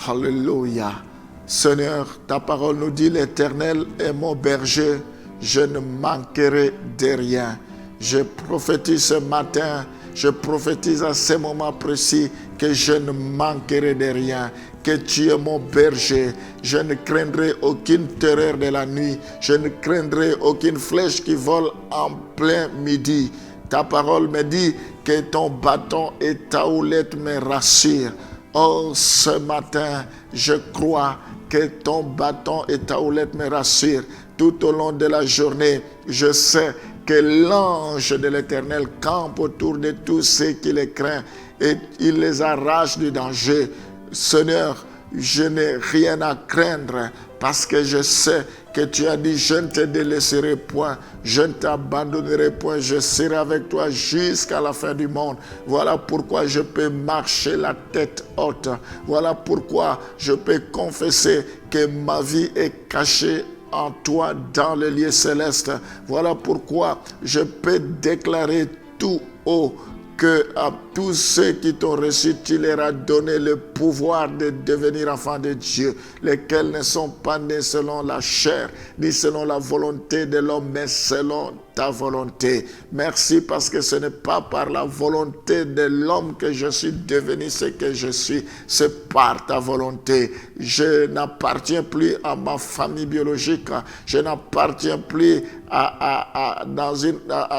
Alléluia. Seigneur, ta parole nous dit, l'Éternel est mon berger, je ne manquerai de rien. Je prophétise ce matin, je prophétise à ce moment précis que je ne manquerai de rien, que tu es mon berger. Je ne craindrai aucune terreur de la nuit, je ne craindrai aucune flèche qui vole en plein midi. Ta parole me dit que ton bâton et ta houlette me rassurent. Oh, ce matin, je crois que ton bâton et ta houlette me rassurent. Tout au long de la journée, je sais que l'ange de l'Éternel campe autour de tous ceux qui les craignent et il les arrache du danger. Seigneur, je n'ai rien à craindre parce que je sais que tu as dit, je ne te délaisserai point, je ne t'abandonnerai point, je serai avec toi jusqu'à la fin du monde. Voilà pourquoi je peux marcher la tête haute. Voilà pourquoi je peux confesser que ma vie est cachée en toi dans le lieu céleste. Voilà pourquoi je peux déclarer tout haut que à tous ceux qui t'ont reçu, tu leur as donné le pouvoir de devenir enfants de Dieu, lesquels ne sont pas nés selon la chair, ni selon la volonté de l'homme, mais selon ta volonté. Merci parce que ce n'est pas par la volonté de l'homme que je suis devenu ce que je suis, c'est par ta volonté. Je n'appartiens plus à ma famille biologique, je n'appartiens plus à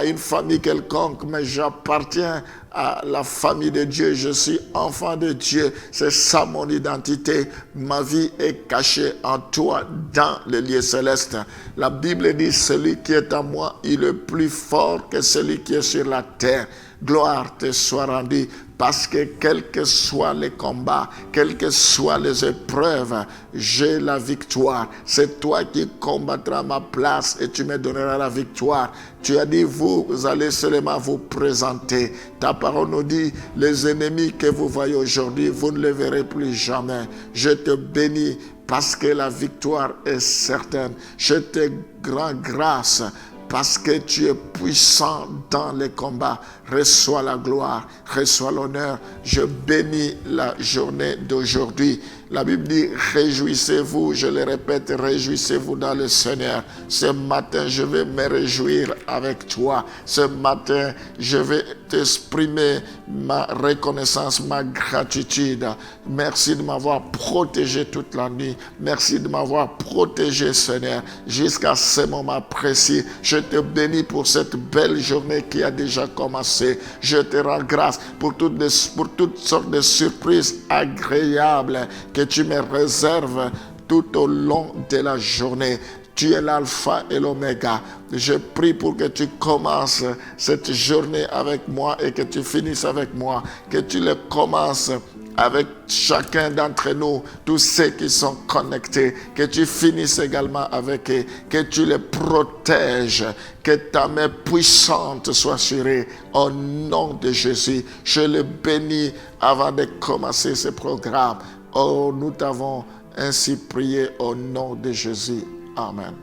une famille quelconque, mais j'appartiens à la famille de Dieu. Je suis enfant de Dieu, c'est ça mon identité. Ma vie est cachée en toi dans le lieu céleste. La Bible dit, celui qui est en moi, il est plus fort que celui qui est sur la terre. Gloire te soit rendue, parce que quels que soient les combats, quelles que soient les épreuves, j'ai la victoire. C'est toi qui combattras à ma place et tu me donneras la victoire. Tu as dit, vous allez seulement vous présenter. Ta parole nous dit, les ennemis que vous voyez aujourd'hui, vous ne les verrez plus jamais. Je te bénis parce que la victoire est certaine. Je te rends grâce parce que tu es puissant dans les combats. Reçois la gloire, reçois l'honneur. Je bénis la journée d'aujourd'hui. La Bible dit, réjouissez-vous, je le répète, réjouissez-vous dans le Seigneur. Ce matin, je vais me réjouir avec toi. Ce matin, je vais t'exprimer ma reconnaissance, ma gratitude. Merci de m'avoir protégé toute la nuit. Merci de m'avoir protégé, Seigneur, jusqu'à ce moment précis. Je te bénis pour cette belle journée qui a déjà commencé. Je te rends grâce pour toutes sortes de surprises agréables que tu me réserves tout au long de la journée. Tu es l'alpha et l'oméga. Je prie pour que tu commences cette journée avec moi et que tu finisses avec moi. Que tu le commences avec chacun d'entre nous, tous ceux qui sont connectés, que tu finisses également avec eux, que tu les protèges, que ta main puissante soit sur eux, au nom de Jésus. Je le bénis avant de commencer ce programme. Oh, nous t'avons ainsi prié au nom de Jésus. Amen.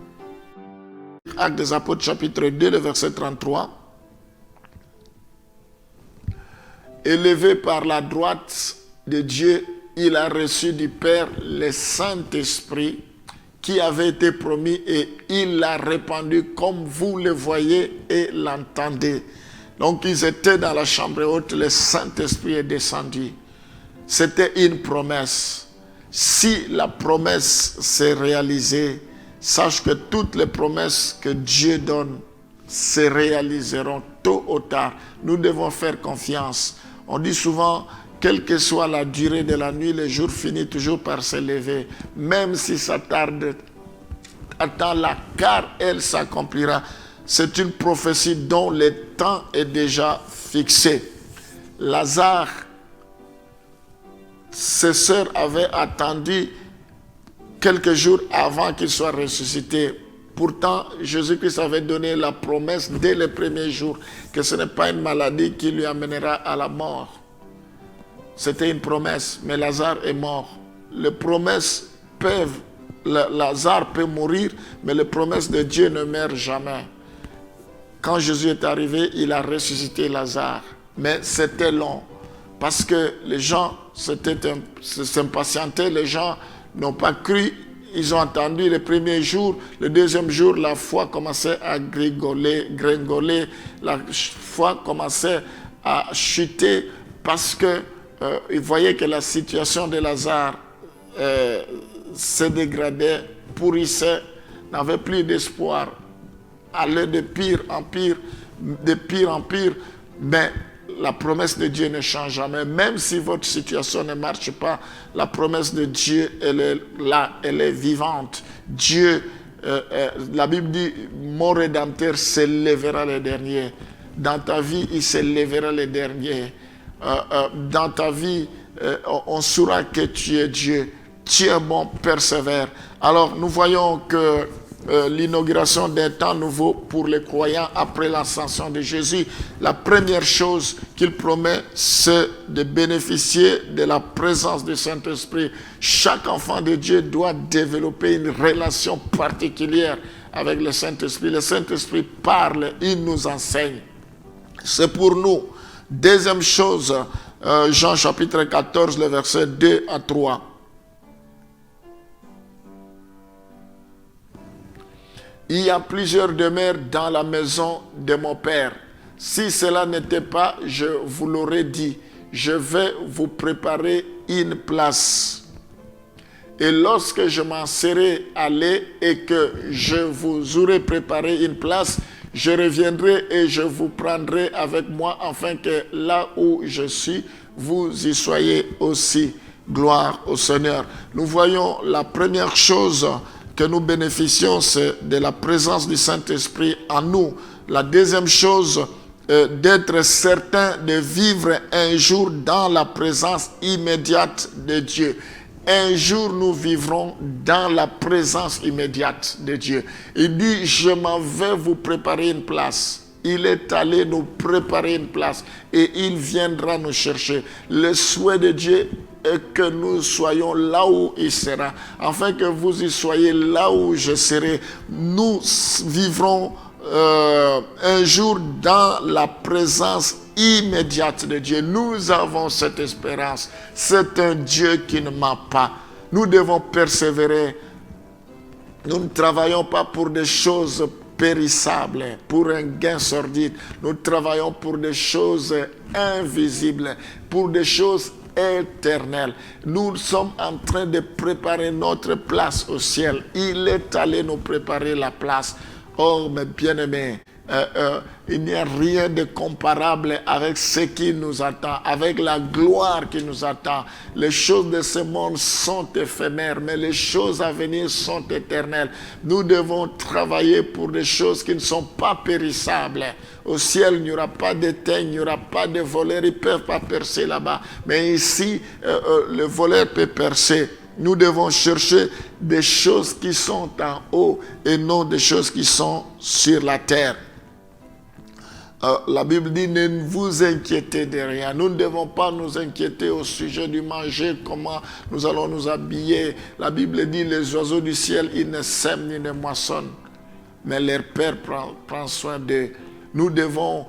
Actes des Apôtres, chapitre 2, le verset 33. Élevé par la droite de Dieu, il a reçu du Père le Saint-Esprit qui avait été promis et il l'a répandu comme vous le voyez et l'entendez. Donc ils étaient dans la chambre haute, le Saint-Esprit est descendu. C'était une promesse. Si la promesse s'est réalisée, sache que toutes les promesses que Dieu donne se réaliseront tôt ou tard. Nous devons faire confiance. On dit souvent, quelle que soit la durée de la nuit, le jour finit toujours par se lever. Même si ça tarde, attends-la, car elle s'accomplira. C'est une prophétie dont le temps est déjà fixé. Lazare, ses sœurs avaient attendu quelques jours avant qu'il soit ressuscité. Pourtant, Jésus-Christ avait donné la promesse dès les premiers jours que ce n'est pas une maladie qui lui amènera à la mort. C'était une promesse, mais Lazare est mort. Les promesses peuvent, Lazare peut mourir, mais les promesses de Dieu ne meurent jamais. Quand Jésus est arrivé, il a ressuscité Lazare, mais c'était long. parce que les gens s'impatientaient, les gens n'ont pas cru. Ils ont entendu le premier jour, le deuxième jour, la foi commençait à gringoler, la foi commençait à chuter parce que ils voyaient que la situation de Lazare se dégradait, pourrissait, n'avait plus d'espoir, allait de pire en pire, de pire en pire. Mais la promesse de Dieu ne change jamais. Même si votre situation ne marche pas, la promesse de Dieu, elle est là, elle est vivante. Dieu, la Bible dit, mon Rédempteur s'élèvera le dernier. Dans ta vie, il s'élèvera le dernier. Dans ta vie, on saura que tu es Dieu. Tu es bon, persévère. Alors, nous voyons que l'inauguration d'un temps nouveau pour les croyants après l'ascension de Jésus, la première chose qu'il promet, c'est de bénéficier de la présence du Saint-Esprit. Chaque enfant de Dieu doit développer une relation particulière avec le Saint-Esprit. Le Saint-Esprit parle, il nous enseigne. C'est pour nous. Deuxième chose, Jean chapitre 14, le verset 2 à 3. Il y a plusieurs demeures dans la maison de mon Père. Si cela n'était pas, je vous l'aurais dit. Je vais vous préparer une place. Et lorsque je m'en serai allé et que je vous aurai préparé une place, je reviendrai et je vous prendrai avec moi afin que là où je suis, vous y soyez aussi. Gloire au Seigneur. Nous voyons la première chose que nous bénéficions, c'est de la présence du Saint-Esprit en nous. La deuxième chose, d'être certain de vivre un jour dans la présence immédiate de Dieu. Un jour, nous vivrons dans la présence immédiate de Dieu. Il dit, je m'en vais vous préparer une place. Il est allé nous préparer une place et il viendra nous chercher. Le souhait de Dieu est que nous soyons là où il sera, afin que vous y soyez là où je serai. Nous vivrons un jour dans la présence immédiate de Dieu. Nous avons cette espérance. C'est un Dieu qui ne ment pas. Nous devons persévérer. Nous ne travaillons pas pour des choses périssables, pour un gain sordide. Nous travaillons pour des choses invisibles, pour des choses éternelles. Nous sommes en train de préparer notre place au ciel. Il est allé nous préparer la place. Oh, mes bien-aimés, il n'y a rien de comparable avec ce qui nous attend, avec la gloire qui nous attend. Les choses de ce monde sont éphémères, mais les choses à venir sont éternelles. Nous devons travailler pour des choses qui ne sont pas périssables. Au ciel, il n'y aura pas d'éteint, il n'y aura pas de voleurs, ils ne peuvent pas percer là-bas. Mais ici, le voleur peut percer. Nous devons chercher des choses qui sont en haut et non des choses qui sont sur la terre. La Bible dit, ne vous inquiétez de rien. Nous ne devons pas nous inquiéter au sujet du manger, comment nous allons nous habiller. La Bible dit, les oiseaux du ciel, ils ne sèment ni ne moissonnent, mais leur Père prend soin d'eux. Nous devons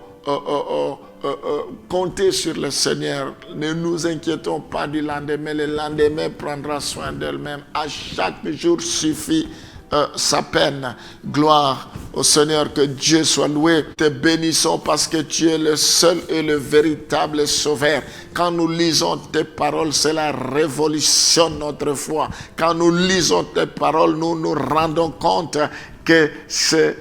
compter sur le Seigneur. Ne nous inquiétons pas du lendemain. Le lendemain prendra soin d'elle-même. À chaque jour suffit sa peine. Gloire au Seigneur, que Dieu soit loué. Te bénissons parce que tu es le seul et le véritable Sauveur. Quand nous lisons tes paroles, cela révolutionne notre foi. Quand nous lisons tes paroles, nous nous rendons compte que c'est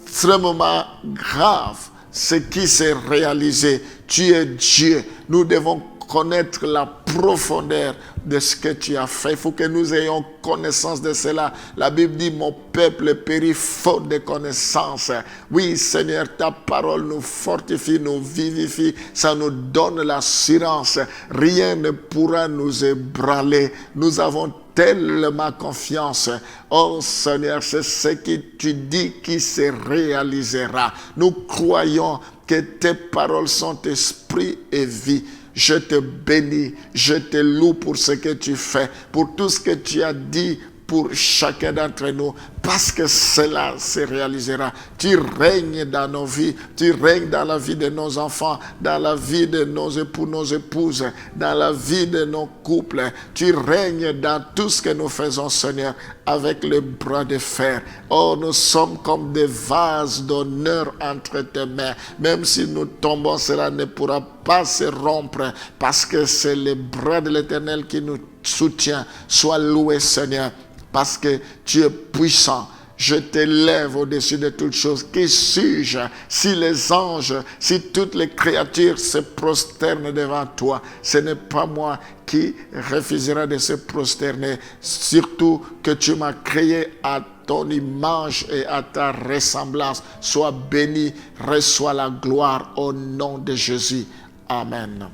extrêmement grave ce qui s'est réalisé. Tu es Dieu. Nous devons connaître la profondeur de ce que tu as fait. Il faut que nous ayons connaissance de cela. La Bible dit, mon peuple périt faute de connaissance. Oui, Seigneur, ta parole nous fortifie, nous vivifie. Ça nous donne l'assurance. Rien ne pourra nous ébranler. Nous avons tellement confiance. Oh Seigneur, c'est ce que tu dis qui se réalisera. Nous croyons que tes paroles sont esprit et vie. Je te bénis, je te loue pour ce que tu fais, pour tout ce que tu as dit pour chacun d'entre nous, parce que cela se réalisera. Tu règnes dans nos vies, tu règnes dans la vie de nos enfants, dans la vie de nos époux, nos épouses, dans la vie de nos couples. Tu règnes dans tout ce que nous faisons, Seigneur, avec le bras de fer. Oh, nous sommes comme des vases d'honneur entre tes mains. Même si nous tombons, cela ne pourra pas se rompre, parce que c'est le bras de l'Éternel qui nous soutient. Sois loué, Seigneur, parce que tu es puissant. Je t'élève au-dessus de toutes choses. Qui suis-je si les anges, si toutes les créatures se prosternent devant toi? Ce n'est pas moi qui refusera de se prosterner. Surtout que tu m'as créé à ton image et à ta ressemblance. Sois béni, reçois la gloire au nom de Jésus. Amen.